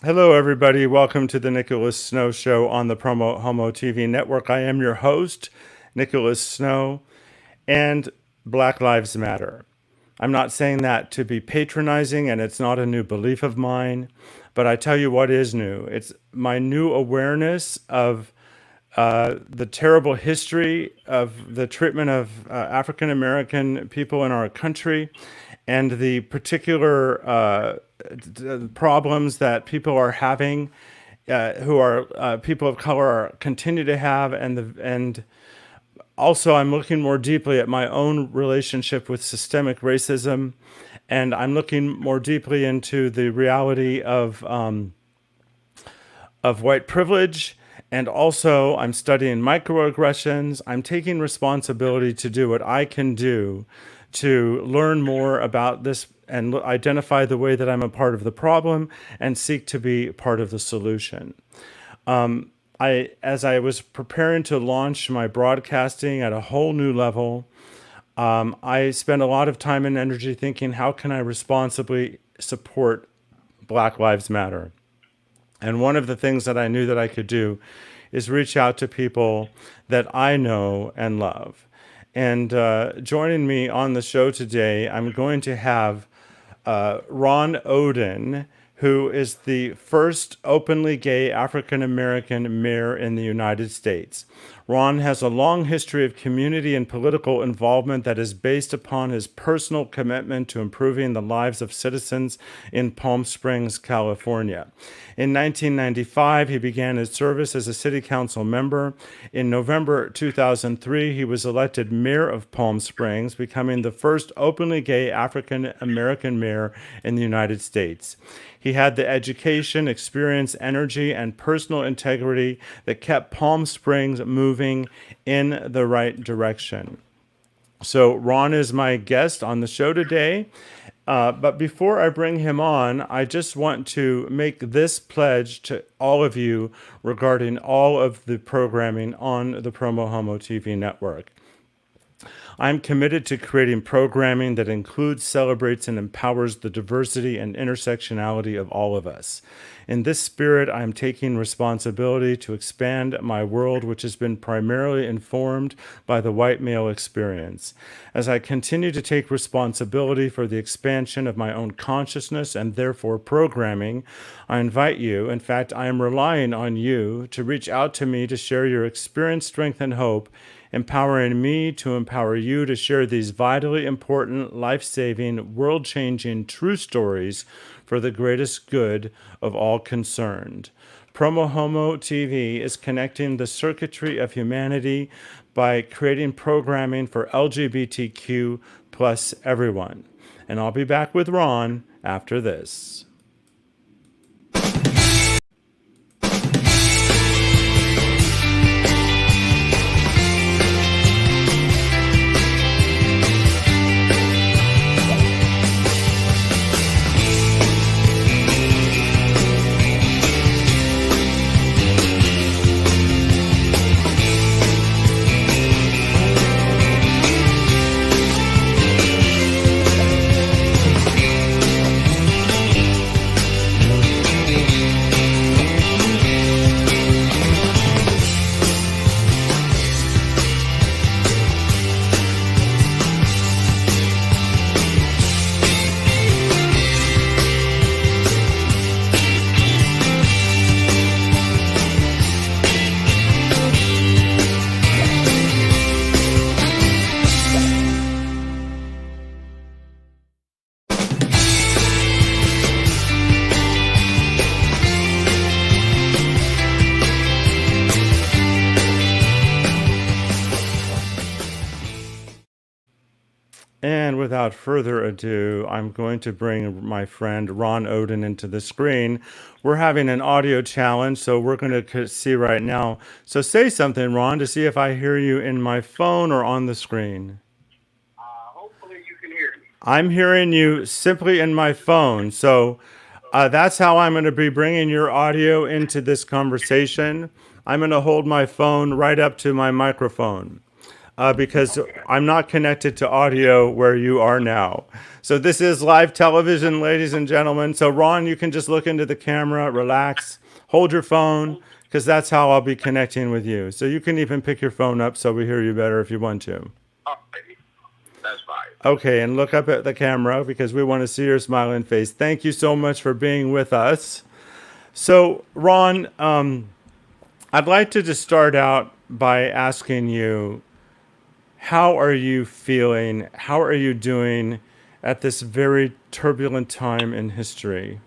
Hello, everybody. Welcome to the Nicholas Snow Show on the PromoHomo.TV network. I am your host, Nicholas Snow, and Black Lives Matter. I'm not saying that to be patronizing, and it's not a new belief of mine, but I tell you what is new. It's my new awareness of the terrible history of the treatment of African American people in our country and the particular problems that people are having who are people of color are continue to have and also I'm looking more deeply at my own relationship with systemic racism, and I'm looking more deeply into the reality of white privilege. And also, I'm studying microaggressions. I'm taking responsibility to do what I can do to learn more about this and identify the way that I'm a part of the problem and seek to be part of the solution. As I was preparing to launch my broadcasting at a whole new level, I spent a lot of time and energy thinking, how can I responsibly support Black Lives Matter? And one of the things that I knew that I could do is reach out to people that I know and love. And joining me on the show today, I'm going to have Ron Oden, who is the first openly gay African American mayor in the United States. Ron has a long history of community and political involvement that is based upon his personal commitment to improving the lives of citizens in Palm Springs, California. In 1995, he began his service as a city council member. In November 2003, he was elected mayor of Palm Springs, becoming the first openly gay African American mayor in the United States. He had the education, experience, energy, and personal integrity that kept Palm Springs moving in the right direction. So Ron is my guest on the show today. But before I bring him on, I just want to make this pledge to all of you regarding all of the programming on the PromoHomo TV network. I'm committed to creating programming that includes, celebrates, and empowers the diversity and intersectionality of all of us. In this spirit, I am taking responsibility to expand my world, which has been primarily informed by the white male experience. As I continue to take responsibility for the expansion of my own consciousness and therefore programming, I invite you, in fact, I am relying on you to reach out to me to share your experience, strength, and hope, empowering me to empower you to share these vitally important, life-saving, world-changing true stories for the greatest good of all concerned. PromoHomo TV is connecting the circuitry of humanity by creating programming for LGBTQ plus everyone. And I'll be back with Ron after this. And without further ado, I'm going to bring my friend Ron Oden into the screen. We're having an audio challenge, so we're going to see right now. So say something, Ron, to see if I hear you in my phone or on the screen. Hopefully you can hear me. I'm hearing you simply in my phone. So that's how I'm going to be bringing your audio into this conversation. I'm going to hold my phone right up to my microphone. because Okay. I'm not connected to audio where you are now. So this is live television, ladies and gentlemen. So Ron, you can just look into the camera, relax, hold your phone, because that's how I'll be connecting with you. So you can even pick your phone up so we hear you better if you want to. Okay. That's fine. Okay, and look up at the camera because we want to see your smiling face. Thank you so much for being with us. So, Ron, I'd like to just start out by asking you, how are you feeling? How are you doing at this very turbulent time in history?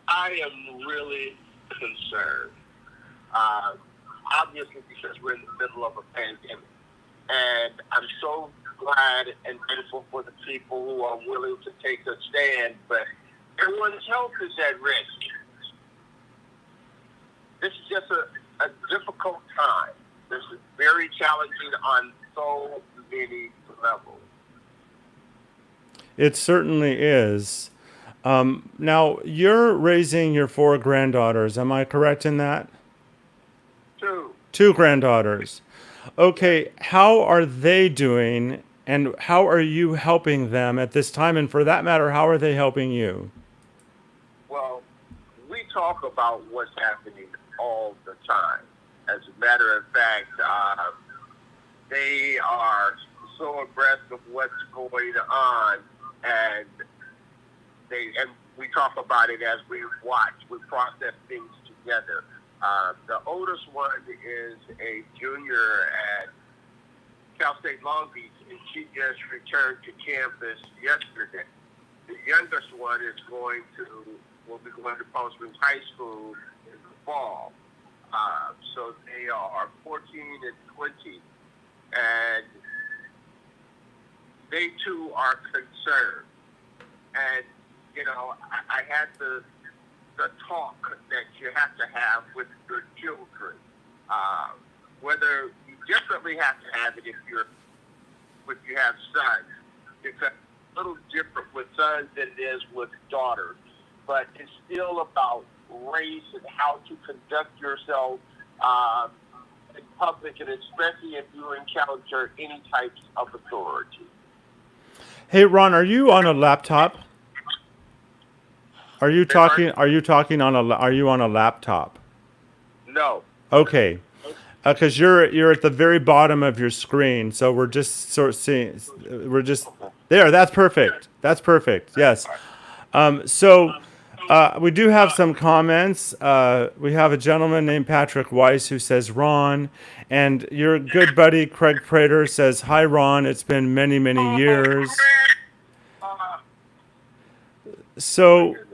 I am really concerned. Uh, Obviously, because we're in the middle of a pandemic. And I'm so glad and grateful for the people who are willing to take a stand, but everyone's health is at risk. This is just a difficult time. This is very challenging on so many levels. It certainly is. Now, you're raising your four granddaughters. Am I correct in that? Two, Two granddaughters. yes. Okay, how are they doing and how are you helping them at this time? And for that matter, how are they helping you? Well, we talk about what's happening all the time. As a matter of fact, they are so abreast of what's going on, and we talk about it as we watch. We process things together. The oldest one is a junior at Cal State Long Beach, and she just returned to campus yesterday. The youngest one will be going to Palm Springs High School in the fall. So they are 14 and 20, and they too are concerned. And I had the talk that you have to have with your children. Whether you definitely have to have it if you have sons. It's a little different with sons than it is with daughters. But it's still about race and how to conduct yourself in public, and especially if you encounter any types of authority. Hey, Ron, are you on a laptop? Are you Beg pardon? talking? Are you talking on a? Are you on a laptop? No. Okay, because you're at the very bottom of your screen, so we're just sort of seeing. We're just there. That's perfect. That's perfect. Yes. So we do have some comments. We have a gentleman named Patrick Weiss who says Ron, and your good buddy Craig Prater says hi Ron. It's been many many years. My So goodness.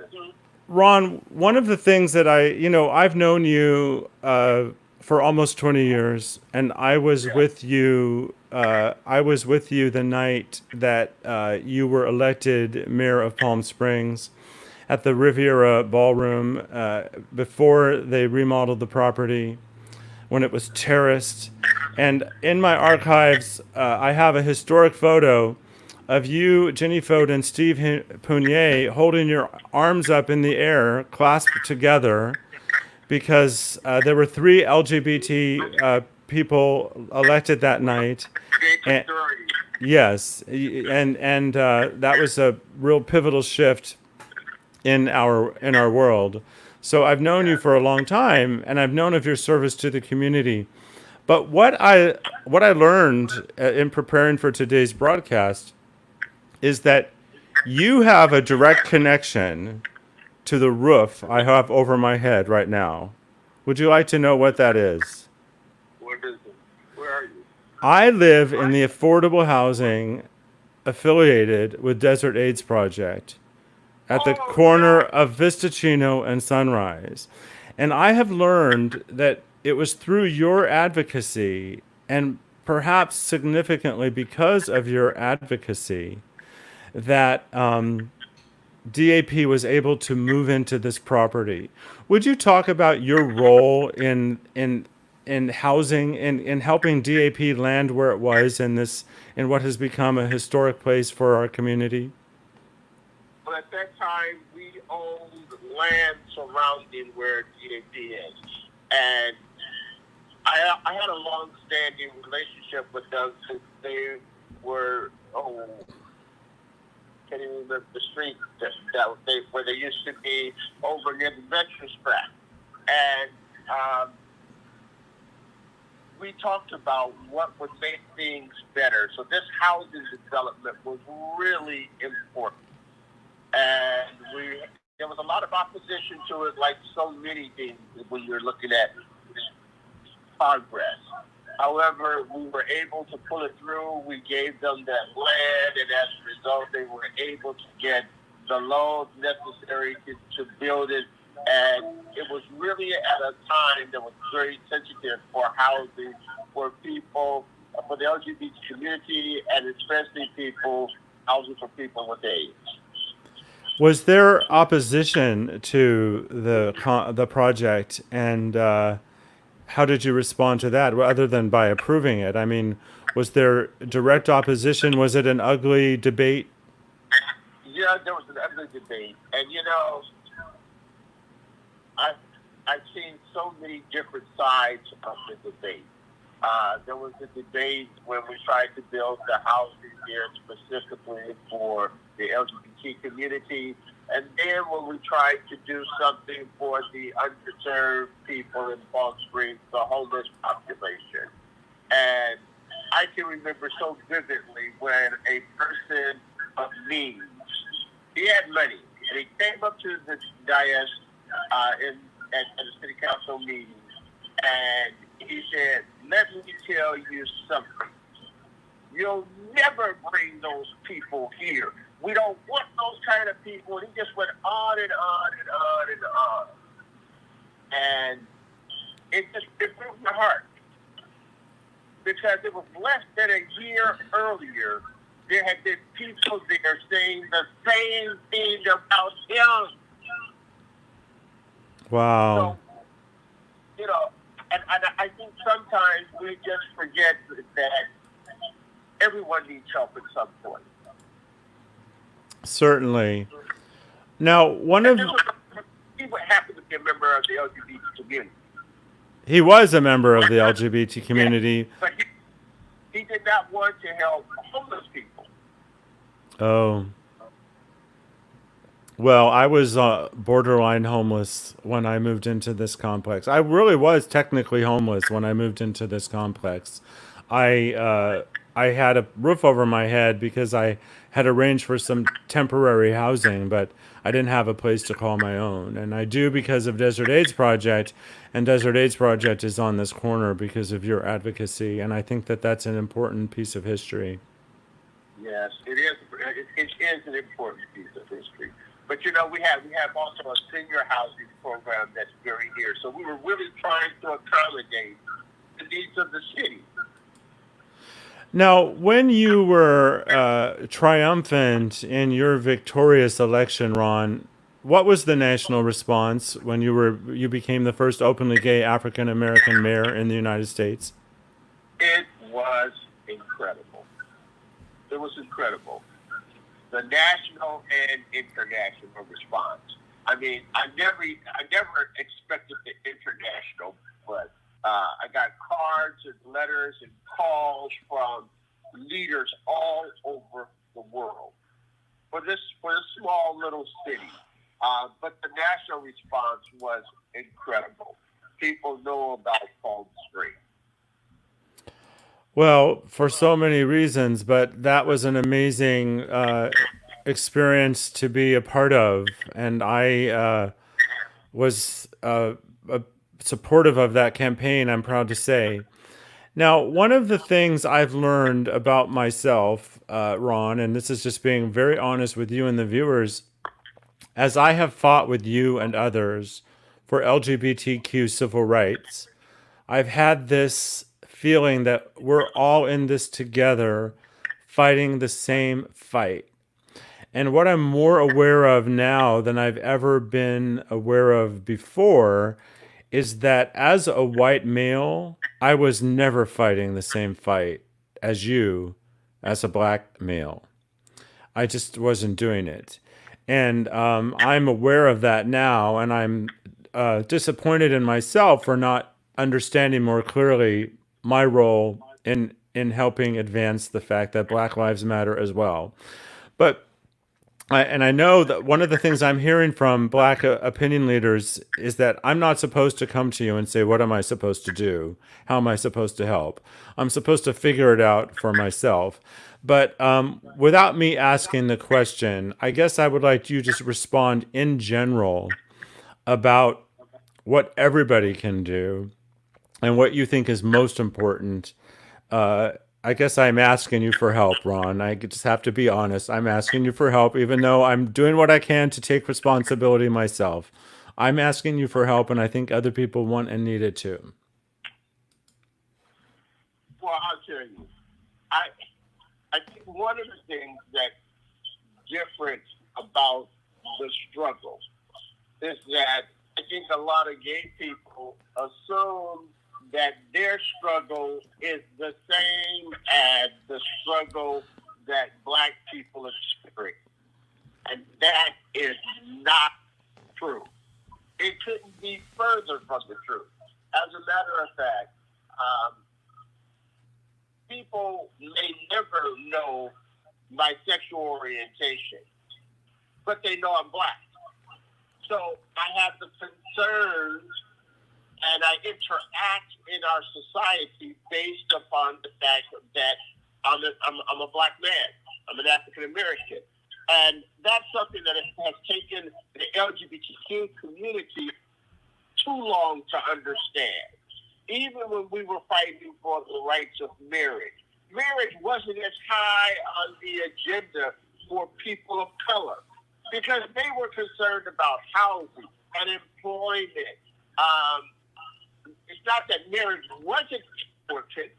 Ron, one of the things that I've known you for almost 20 years, and I was Yeah. with you. I was with you the night that you were elected mayor of Palm Springs at the Riviera Ballroom before they remodeled the property when it was terraced. And in my archives, I have a historic photo of you, Jenny Foden, and Steve Punier holding your arms up in the air, clasped together, because there were three LGBT people elected that night. Jacob And Doherty. yes, and that was a real pivotal shift in our world. So I've known you Yeah. for a long time, and I've known of your service to the community. But what I learned in preparing for today's broadcast is that you have a direct connection to the roof I have over my head right now. Would you like to know what that is? What is it? Where are you? I live in the affordable housing affiliated with Desert AIDS Project at the Oh, corner yeah. of Vistachino and Sunrise. And I have learned that it was through your advocacy, and perhaps significantly because of your advocacy, that DAP was able to move into this property. Would you talk about your role in housing, in helping DAP land where it was in what has become a historic place for our community? But at that time, we owned land surrounding where DAP is. And I had a long-standing relationship with them since they were, oh, can't even remember the street where they used to be over near the veterans track. And we talked about what would make things better. So this housing development was really important. And there was a lot of opposition to it, like so many things when you're looking at progress. However, we were able to pull it through. We gave them that land, and as a result, they were able to get the loans necessary to build it. And it was really at a time that was very sensitive for housing for people, for the LGBT community, and especially housing for people with AIDS. Was there opposition to the project, and how did you respond to that, other than by approving it? I mean, was there direct opposition? Was it an ugly debate? Yeah, there was an ugly debate, and I've seen so many different sides of the debate. There was a debate when we tried to build the housing here specifically for the LGBT community, and then when we tried to do something for the underserved people in Palm Springs, the homeless population. And I can remember so vividly when a person of means, he had money, and he came up to the dais at the city council meeting, and he said, "Let me tell you something. You'll never bring those people here. We don't want those kind of people." And he just went on and on and on and on. And it broke my heart. Because it was less than a year earlier, there had been people there saying the same thing about him. Wow. So, and I think sometimes we just forget that everyone needs help at some point. Certainly. Now, He would happen to be a member of the LGBT community. He was a member of the LGBT community. Yeah, but he did not want to help homeless people. Oh. Well, I was borderline homeless when I moved into this complex. I really was technically homeless when I moved into this complex. I had a roof over my head because I had arranged for some temporary housing, but I didn't have a place to call my own. And I do because of Desert AIDS Project, and Desert AIDS Project is on this corner because of your advocacy, and I think that that's an important piece of history. Yes, it is. It is an important piece of history. But we have also a senior housing program that's very here. So we were really trying to accommodate the needs of the city. Now, when you were triumphant in your victorious election, Ron, what was the national response when you became the first openly gay African American mayor in the United States? It was incredible. It was incredible. The national and international response. I mean, I never expected the international, but I got cards and letters and calls from leaders all over the world for a small little city. But the national response was incredible. People know about Palm Springs. Well, for so many reasons, but that was an amazing experience to be a part of, and I was supportive of that campaign, I'm proud to say. Now, one of the things I've learned about myself, Ron, and this is just being very honest with you and the viewers, as I have fought with you and others for LGBTQ civil rights, I've had this feeling that we're all in this together, fighting the same fight. And what I'm more aware of now than I've ever been aware of before is that as a white male, I was never fighting the same fight as you as a black male. I just wasn't doing it. And I'm aware of that now, and I'm disappointed in myself for not understanding more clearly my role in helping advance the fact that Black Lives Matter as well. But I know that one of the things I'm hearing from Black opinion leaders is that I'm not supposed to come to you and say, what am I supposed to do? How am I supposed to help? I'm supposed to figure it out for myself. But without me asking the question, I guess I would like you to just respond in general about what everybody can do and what you think is most important. I guess I'm asking you for help, Ron. I just have to be honest. I'm asking you for help, even though I'm doing what I can to take responsibility myself. I'm asking you for help, and I think other people want and need it too. Well, I'll tell you, I think one of the things that's different about the struggle is that I think a lot of gay people assume that their struggle is the same as the struggle that Black people experience. And that is not true. It couldn't be further from the truth. As a matter of fact, people may never know my sexual orientation, but they know I'm Black. So I have the concerns and I interact in our society based upon the fact that I'm a Black man. I'm an African American. And that's something that has taken the LGBTQ community too long to understand. Even when we were fighting for the rights of marriage, marriage wasn't as high on the agenda for people of color because they were concerned about housing and employment. It's not that marriage wasn't important,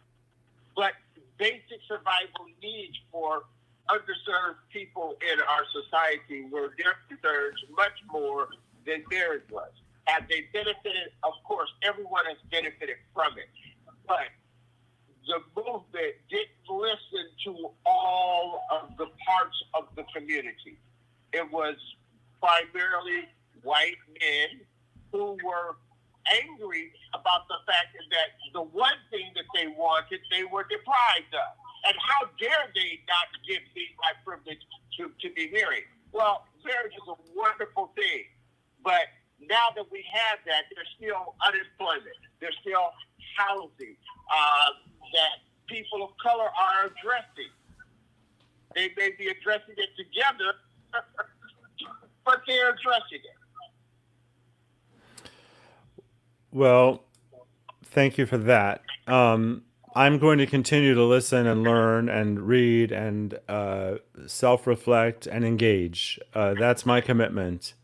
but basic survival needs for underserved people in our society were their concerns much more than marriage was. Have they benefited? Of course, everyone has benefited from it. But the movement didn't listen to all of the parts of the community. It was primarily white men who were angry about the fact that the one thing that they wanted, they were deprived of. And how dare they not give me my privilege to be married? Well, marriage is a wonderful thing. But now that we have that, there's still unemployment. There's still housing that people of color are addressing. They may be addressing it together, but they're addressing it. Well, thank you for that. I'm going to continue to listen and learn and read and self-reflect and engage. That's my commitment.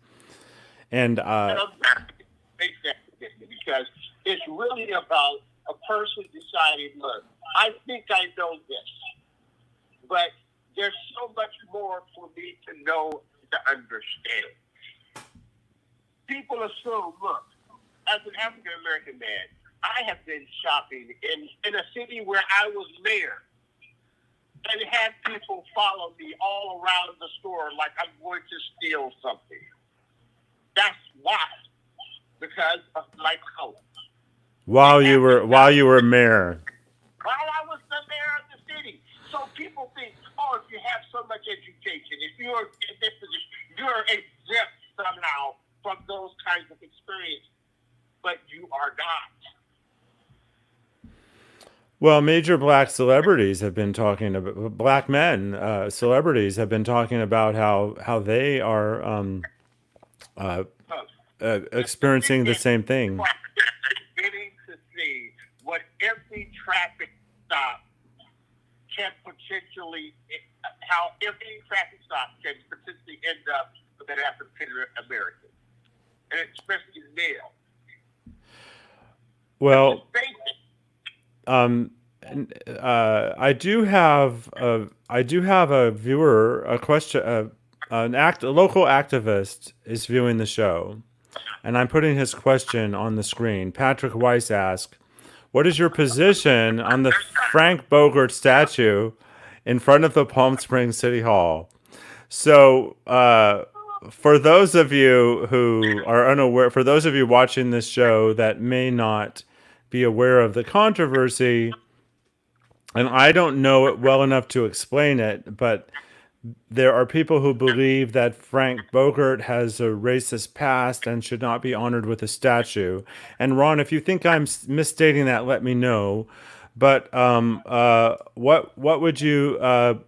And Make that commitment because it's really about a person deciding, look, I think I know this, but there's so much more for me to know, to understand. People assume, look, as an African American man, I have been shopping in a city where I was mayor and had people follow me all around the store like I'm going to steal something. That's why, because of my color. while you were mayor. While I was the mayor of the city. So people think, oh, if you have so much education, if you're in this position, you're exempt somehow from those kinds of experiences. But you are not. Well, major Black celebrities have been talking about Black men. Celebrities have been talking about how they are experiencing the same thing. Getting to see what every traffic stop can potentially, how every traffic stop can potentially end up with an African American, and especially male. Well, I do have a viewer, a question. A local activist is viewing the show, and I'm putting his question on the screen. Patrick Weiss asks, "What is your position on the Frank Bogert statue in front of the Palm Springs City Hall?" So, for those of you who are unaware, for those of you watching this show that may not be aware of the controversy, and I don't know it well enough to explain it, but there are people who believe that Frank Bogert has a racist past and should not be honored with a statue. And Ron, if you think I'm misstating that, let me know. But what would you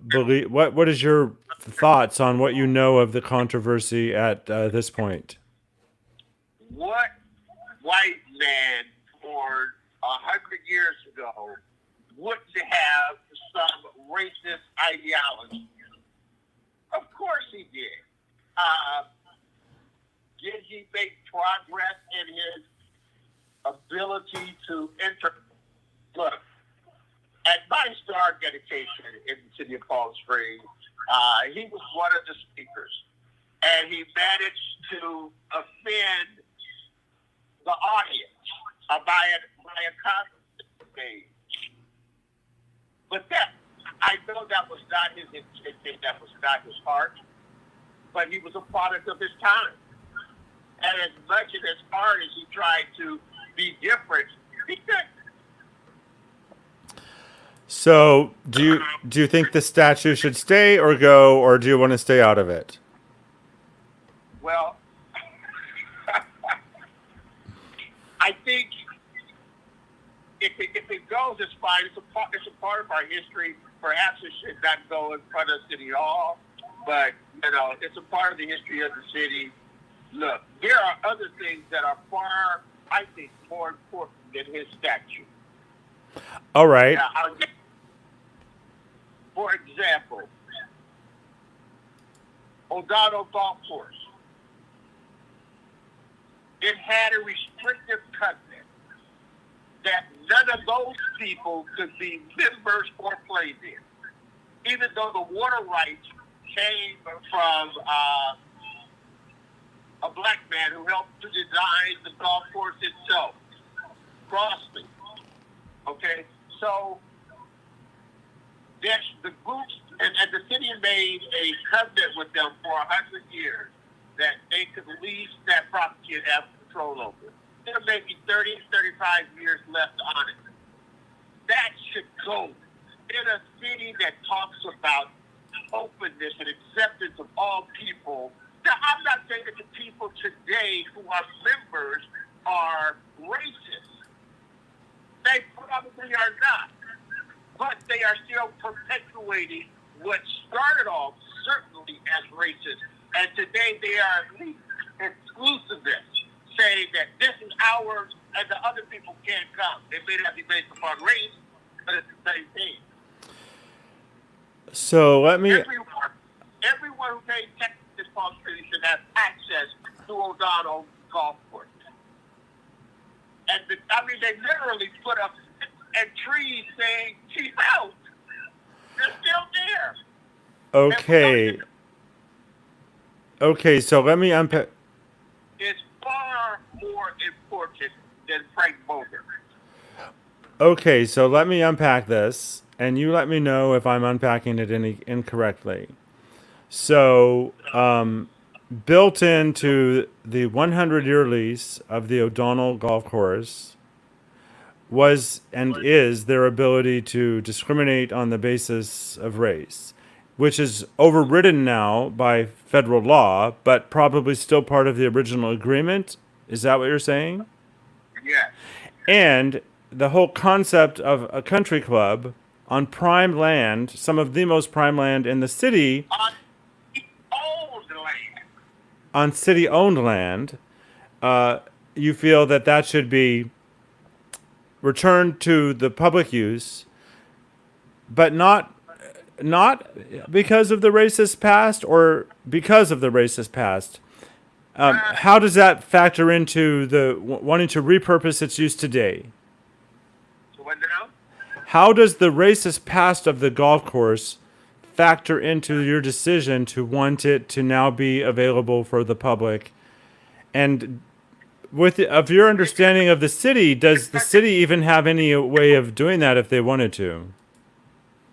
believe? What is your thoughts on what you know of the controversy at this point? What white man born 100 years ago wouldn't have some racist ideology? Of course he did. Did he make progress in his ability to enter? Look, at my star dedication in the city of Palm Springs, he was one of the speakers, and he managed to offend the audience by a comment made. But I know that was not his intention, that was not his heart, but he was a product of his time. And as much and as hard as he tried to be different, he couldn't. So, do you think the statue should stay or go, or do you want to stay out of it? Well, I think if it goes, it's fine. It's a part of our history. Perhaps it should not go in front of City Hall, but it's a part of the history of the city. Look, there are other things that are far, I think, more important than his statue. All right. Now, for example, O'Donnell Golf Course. It had a restrictive covenant that none of those people could be members or play there, even though the water rights came from a black man who helped to design the golf course itself, Crossley. Okay, so the groups and the city made a covenant with them for 100 years that they could lease that property and have control over it. There may be 30, 35 years left on it. That should go. In a city that talks about openness and acceptance of all people. Now, I'm not saying that the people today who are members are racist. They probably are not. But they are still perpetuating what started off certainly as racist. And today they are at least exclusivists, saying that this is ours and the other people can't come. It may not be based upon race, but it's the same thing. So let me... Everyone who pays taxes in Palm Springs should have access to O'Donnell Golf Course. And they literally put up and trees saying, "Chief out." They're still there. Okay. Okay, so let me unpack. It's far more important than Frank Bogert. Okay, so let me unpack this, and you let me know if I'm unpacking it incorrectly. So, built into the 100-year lease of the O'Donnell Golf Course was and is their ability to discriminate on the basis of race, which is overridden now by federal law, but probably still part of the original agreement. Is that what you're saying? Yes. And the whole concept of a country club on prime land, some of the most prime land in the city, on city-owned land, you feel that should be returned to the public use, but not because of the racist past, or because of the racist past. How does that factor into the wanting to repurpose its use today? So what now? How does the racist past of the golf course factor into your decision to want it to now be available for the public? And of your understanding of the city, does the city even have any way of doing that if they wanted to?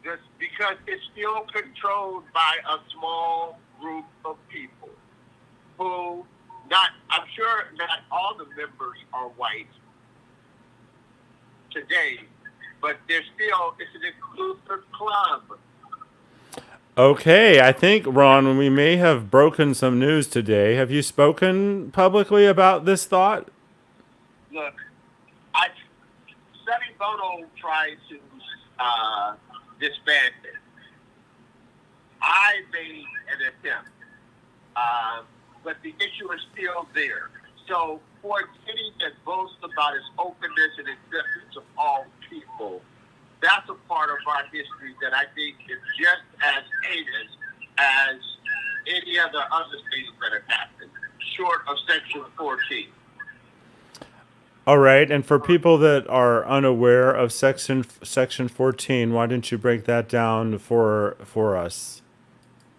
Just because it's still controlled by a small group of people who, I'm sure not all the members are white, today, but it's an exclusive club. Okay, I think, Ron, we may have broken some news today. Have you spoken publicly about this thought? Look, Sonny Bono tried to disband it. I made an attempt, but the issue is still there. So for a city that boasts about its openness and acceptance of all people, that's a part of our history that I think is just as heinous as any other things that have happened, short of Section 14. All right, and for people that are unaware of Section 14, why didn't you break that down for us?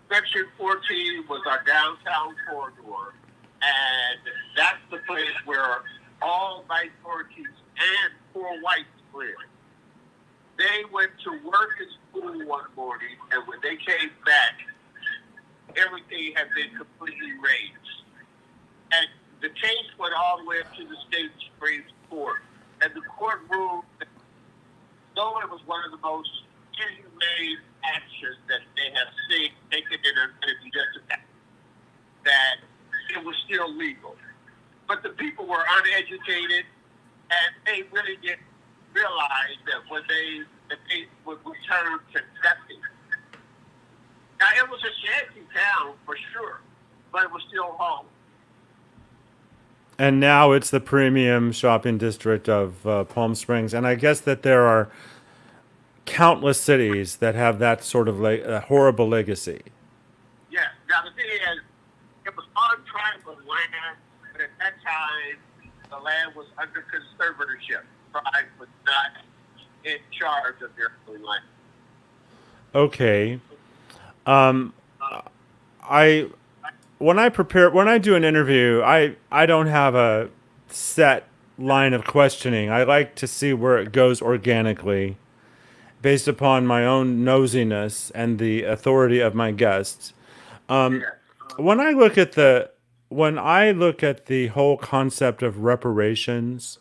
Section 14 was our downtown corridor, and that's the place where all minorities and poor whites live. They went to work at school one morning, and when they came back, everything had been completely razed. And the case went all the way up to the state Supreme Court, and the court ruled that though it was one of the most inhumane actions that they have seen taken in a justice, that it was still legal. But the people were uneducated, and they really didn't realize that when they would return to nothing. Now, it was a shanty town for sure, but it was still home. And now it's the premium shopping district of Palm Springs. And I guess that there are countless cities that have that sort of horrible legacy. Yeah. Now, the thing is, it was on tribal land, but at that time, the land was under conservatorship. Tribe was not in charge of their own land. Okay. When I do an interview, I don't have a set line of questioning. I like to see where it goes organically, based upon my own nosiness and the authority of my guests. When I look at the whole concept of reparations,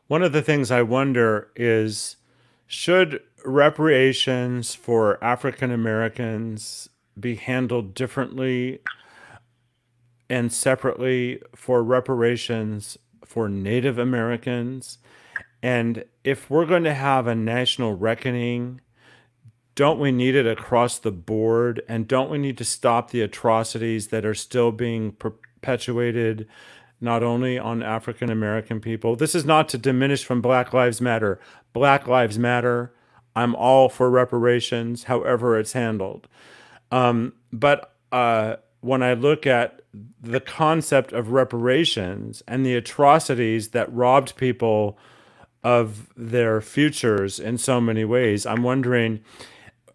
one of the things I wonder is, should reparations for African Americans be handled differently and separately for reparations for Native Americans? And if we're going to have a national reckoning, don't we need it across the board? And don't we need to stop the atrocities that are still being perpetuated, not only on African American people? This is not to diminish from Black Lives Matter. Black Lives Matter. I'm all for reparations, however it's handled. But when I look at the concept of reparations and the atrocities that robbed people of their futures in so many ways, I'm wondering,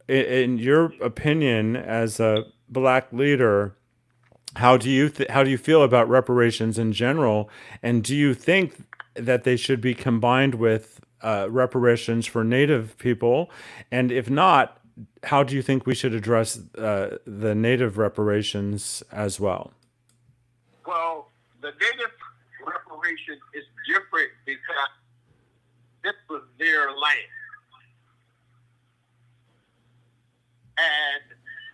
in your opinion, as a Black leader, how do you feel about reparations in general, and do you think that they should be combined with reparations for Native people? And if not, how do you think we should address the Native reparations as well? Well, the Native reparation is different because this was their land. And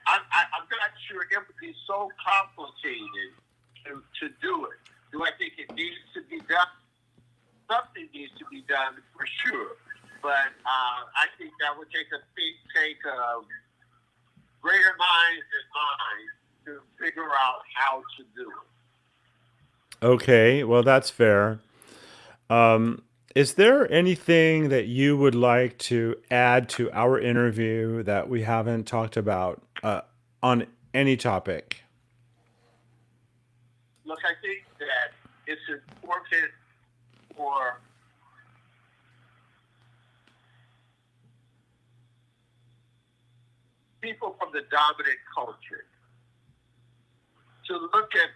I'm not sure it would be so complicated to do it. Do I think it needs to be done? Something needs to be done for sure. But I think that would take greater minds than mine to figure out how to do it. Okay, well, that's fair. Is there anything that you would like to add to our interview that we haven't talked about on any topic? Look, I think that it's important for people from the dominant culture to look at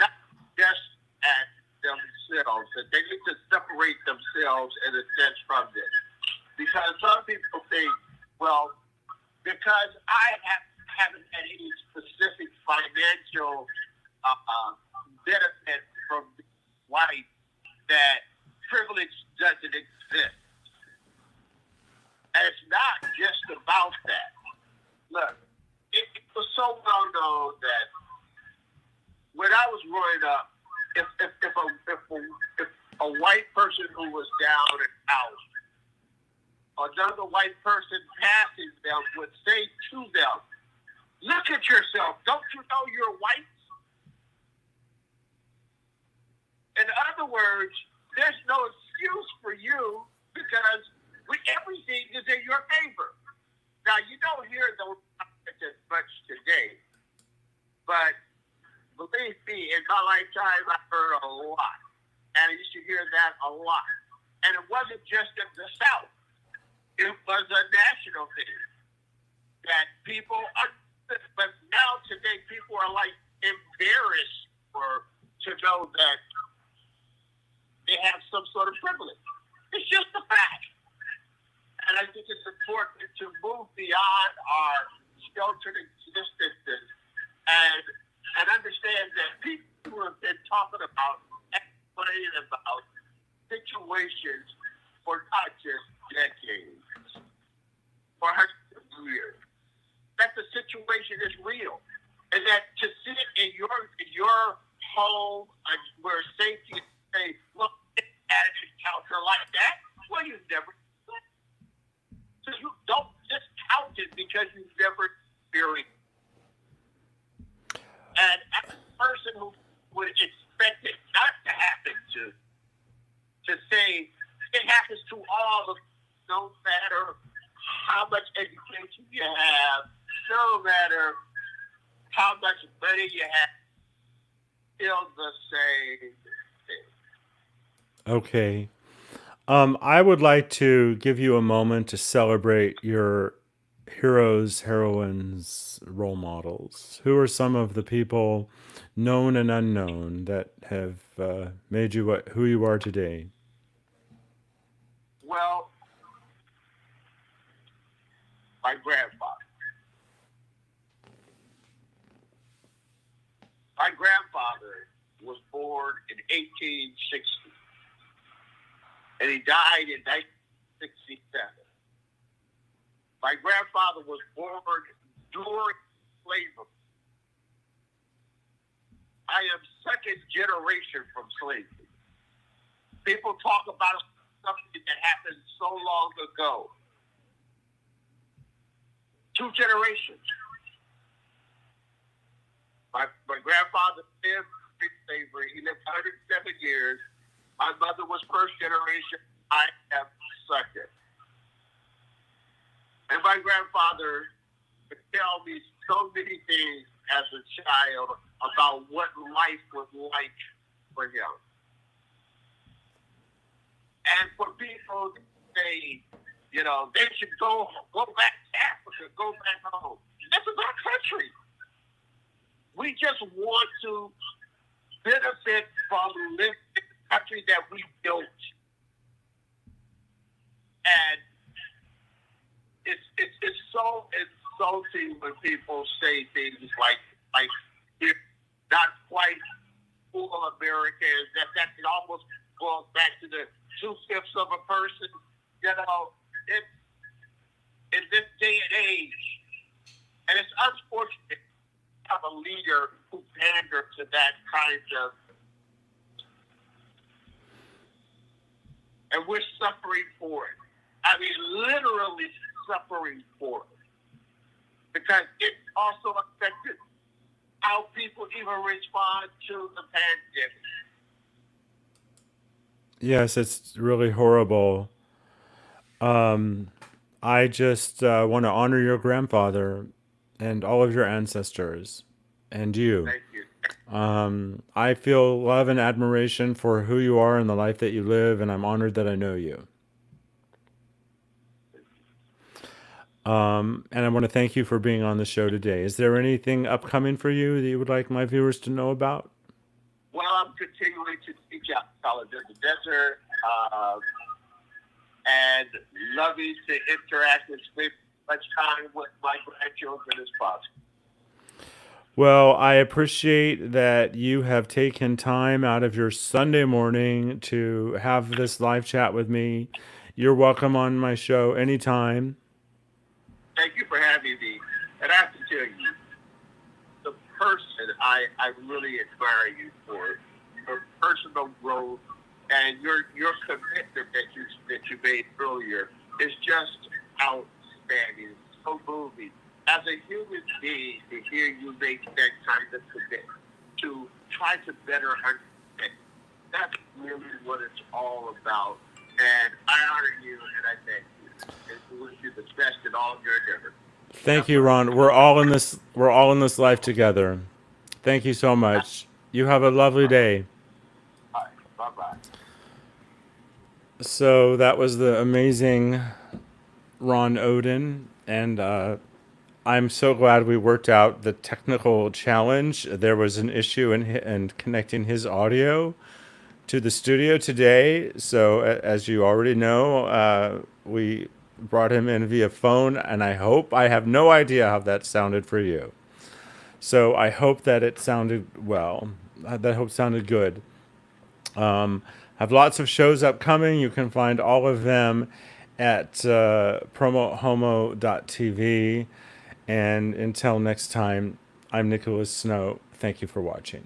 not just at themselves, that they need to separate themselves in a sense from this. Because some people think, well, because I haven't had any specific financial benefit from white, that privilege doesn't exist. this. And it's not just about that. Look, it was so well known that when I was growing up, if a white person who was down and out, another white person passing them would say to them, "Look at yourself. Don't you know you're white?" In other words, there's no excuse for you because everything is in your favor. Now, you don't hear those as much today, but believe me, in my lifetime, I've heard a lot. And I used to hear that a lot. And it wasn't just in the South. It was a national thing that people understood. But now today, people are like embarrassed to know that they have some sort of privilege. It's just a fact. And I think it's important to move beyond our sheltered existences and understand that people who have been talking about and complaining about situations for not just decades, for hundreds of years, that the situation is real. And that to sit in your home where safety is safe, look at an encounter like that, well, you've never. So you don't discount it because you've never experienced. And as a person who would expect it not to happen to say it happens to all of us, no matter how much education you have, no matter how much money you have, still the same thing. Okay. I would like to give you a moment to celebrate your heroes, heroines, role models. Who are some of the people, known and unknown, that have made you who you are today? Well, my grandfather. My grandfather was born in 1860. And he died in 1967. My grandfather was born during slavery. I am second generation from slavery. People talk about something that happened so long ago. 2 generations. My grandfather lived in slavery. He lived 107 years. My mother was first generation. I am second. And my grandfather could tell me so many things as a child about what life was like for him. And for people to say, they should go back to Africa, go back home. This is our country. We just want to benefit from living in the country that we built. And it's so insulting when people say things like you're not quite full Americans, that it almost goes back to the 2/5 of a person. In this day and age, and it's unfortunate to have a leader who panders to that kind of, and we're suffering for it. I mean, literally suffering for it. Because it also affected how people even respond to the pandemic. Yes, it's really horrible. I just want to honor your grandfather and all of your ancestors and you. Thank you. I feel love and admiration for who you are and the life that you live, and I'm honored that I know you. And I want to thank you for being on the show today. Is there anything upcoming for you that you would like my viewers to know about? Well, I'm continuing to teach out college in the desert and loving to interact and spend as much time with my grandchildren as possible. Well, I appreciate that you have taken time out of your Sunday morning to have this live chat with me. You're welcome on my show anytime. Thank you for having me. And I have to tell you, the person I really admire you for your personal growth and your commitment that you made earlier is just outstanding, so moving. As a human being, to hear you make that kind of commitment to try to better understand, that's really what it's all about. And I honor you and I thank you. And wish you the best in all of your endeavors. Thank you, Ron. We're all in this. We're all in this life together. Thank you so much. You have a lovely day. All right. Bye-bye. So that was the amazing Ron Oden, and I'm so glad we worked out the technical challenge. There was an issue in connecting his audio to the studio today. So as you already know, we brought him in via phone, and I have no idea how that sounded for you. So I hope that it sounded well. That hope sounded good. Have lots of shows upcoming. You can find all of them at PromoHomo.TV. And until next time, I'm Nicholas Snow. Thank you for watching.